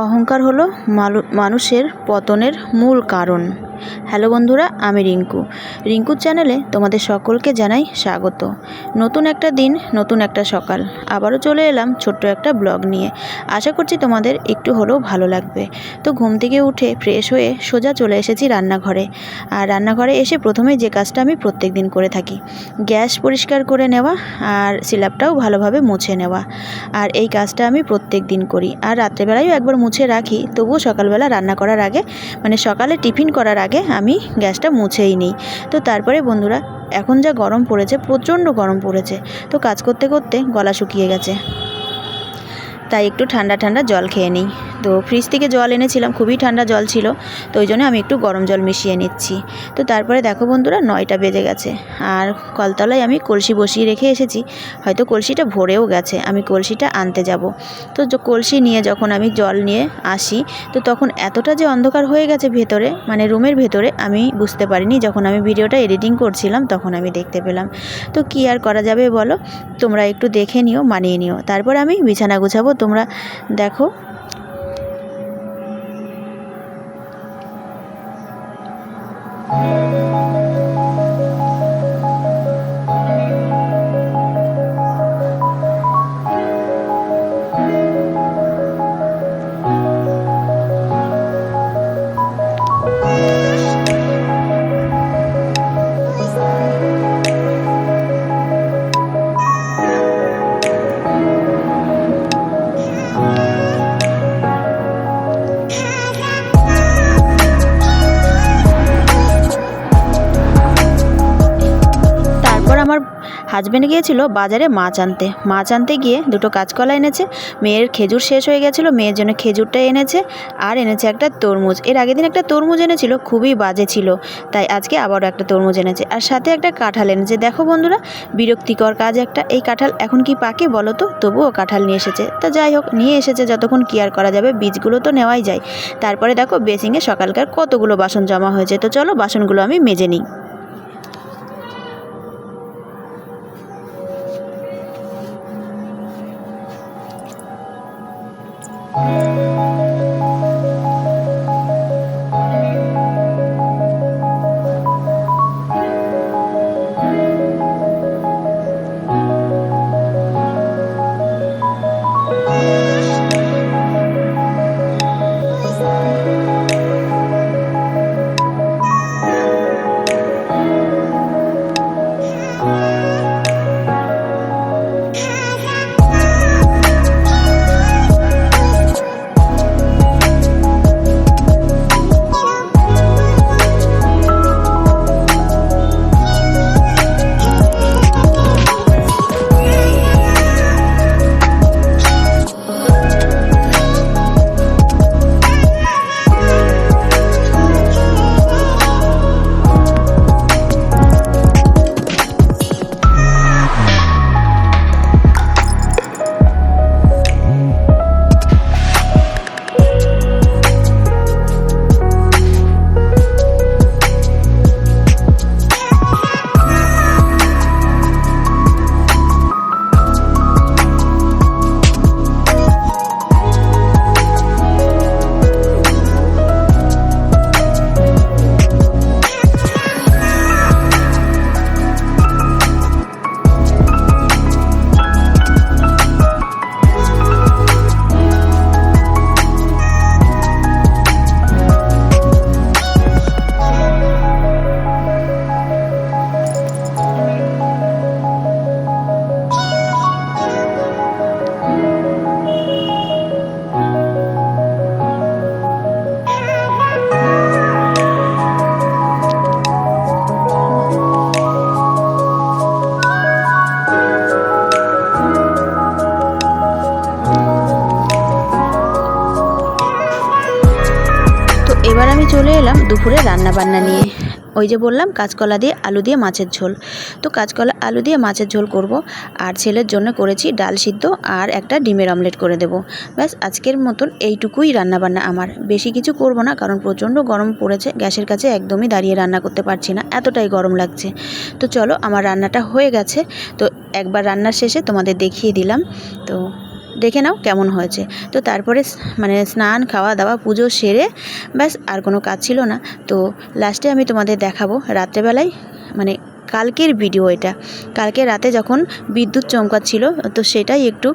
অহংকার হলো মানুষের পতনের মূল কারণ। হ্যালো বন্ধুরা, আমি রিঙ্কুর চ্যানেলে তোমাদের সকলকে জানাই স্বাগত। নতুন একটা দিন, নতুন একটা সকাল, আবারও চলে এলাম ছোট্ট একটা ব্লগ নিয়ে। আশা করছি তোমাদের একটু হলেও ভালো লাগবে। তো ঘুম থেকে উঠে ফ্রেশ হয়ে সোজা চলে এসেছি রান্নাঘরে। আর রান্নাঘরে এসে প্রথমেই যে কাজটা আমি প্রত্যেক দিন করে থাকি, গ্যাস পরিষ্কার করে নেওয়া আর স্ল্যাবটাও ভালোভাবে মুছে নেওয়া। আর এই কাজটা আমি প্রত্যেক দিন করি। আর রাত্রেবেলায়ও একবার মুছে রাখি, তবুও সকালবেলা রান্না করার আগে, মানে সকালে টিফিন করার আগে আমি গ্যাসটা মুছেই নিই। তো তারপরে বন্ধুরা, এখন যা গরম পড়েছে, প্রচণ্ড গরম পড়েছে, তো কাজ করতে করতে গলা শুকিয়ে গেছে, তাই একটু ঠান্ডা ঠান্ডা জল খেয়ে নিই। তো ফ্রিজ থেকে জল এনেছিলাম, খুবই ঠান্ডা জল ছিল, তো ওই জন্য আমি একটু গরম জল মিশিয়ে নিচ্ছি। তো তারপরে দেখো বন্ধুরা, 9টা বেজে গেছে আর কলতলায় আমি কলসি বসিয়ে রেখে এসেছি। হয়তো কলসিটা ভরেও গেছে, আমি কলসিটা আনতে যাব। তো কলসি নিয়ে যখন আমি জল নিয়ে আসি, তো তখন এতটা যে অন্ধকার হয়ে গেছে ভেতরে, মানে রুমের ভেতরে, আমি বুঝতে পারিনি। যখন আমি ভিডিওটা এডিটিং করছিলাম তখন আমি দেখতে পেলাম। তো কী আর করা যাবে বলো, তোমরা একটু দেখে নিও, মানিয়ে নিও। তারপর আমি বিছানা গুছাবো, তোমরা দেখো। আমার হাজব্যান্ড গিয়েছিল বাজারে মাছ আনতে গিয়ে দুটো কাঁচকলা এনেছে। মেয়ের খেজুর শেষ হয়ে গেছিলো, মেয়ের জন্য খেজুরটা এনেছে, আর এনেছে একটা তরমুজ। এর আগের দিন একটা তরমুজ এনেছিল, খুবই বাজে ছিল, তাই আজকে আবারও একটা তরমুজ এনেছে, আর সাথে একটা কাঁঠাল এনেছে। দেখো বন্ধুরা, বিরক্তিকর কাজ একটা। এই কাঁঠাল এখন কি পাকে বলো তো, তবুও কাঁঠাল নিয়ে এসেছে। তা যাই হোক, নিয়ে এসেছে, যতক্ষণ কি আর করা যাবে, বীজগুলো তো নেওয়াই যায়। তারপরে দেখো বেসিংয়ে সকালকার কতগুলো বাসন জমা হয়েছে। তো চলো বাসনগুলো আমি মেজে নিই। এবার আমি চলে এলাম দুপুরে রান্নাবান্না নিয়ে। ওই যে বললাম কাঁচকলা দিয়ে আলু দিয়ে মাছের ঝোল, তো কাঁচকলা আলু দিয়ে মাছের ঝোল করব। আর ছেলের জন্য করেছি ডাল সিদ্ধ আর একটা ডিমের অমলেট করে দেব। ব্যাস, আজকের মতন এইটুকুই রান্নাবান্না আমার। বেশি কিছু করব না, কারণ প্রচণ্ড গরম পড়েছে, গ্যাসের কাছে একদমই দাঁড়িয়ে রান্না করতে পারছি না, এতটাই গরম লাগছে। তো চলো, আমার রান্নাটা হয়ে গেছে, তো একবার রান্নার শেষে তোমাদের দেখিয়ে দিলাম। তো দেখে নাও কেমন হয়েছে। তো তারপরে মানে স্নান খাওয়া দাওয়া পুজো সেরে ব্যাস আর কোনো কাজ ছিল না। তো লাস্টে আমি তোমাদের দেখাবো রাত্রেবেলায় মানে কালকের ভিডিও এটা। কালকে রাতে যখন বিদ্যুৎ চমকাচ্ছিল তো সেটাই একটু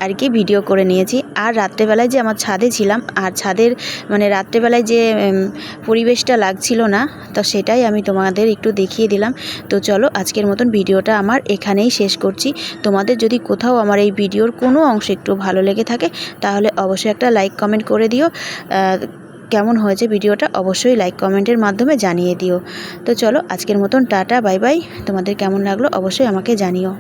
আর কি ভিডিও করে নিয়েছি। আর রাত্রেবেলায় যে আমার ছাদে ছিলাম আর ছাদের মানে রাত্রেবেলায় যে পরিবেশটা লাগছিল না, তো সেটাই আমি তোমাদের একটু দেখিয়ে দিলাম। তো চলো আজকের মতন ভিডিওটা আমার এখানেই শেষ করছি। তোমাদের যদি কোথাও আমার এই ভিডিওর কোনো অংশ একটু ভালো লেগে থাকে তাহলে অবশ্যই একটা লাইক কমেন্ট করে দিও। কেমন হয়েছে ভিডিওটা অবশ্যই লাইক কমেন্টের মাধ্যমে জানিয়ে দিও। তো চলো আজকের মতন টাটা বাই বাই। তোমাদের কেমন লাগলো অবশ্যই আমাকে জানিও।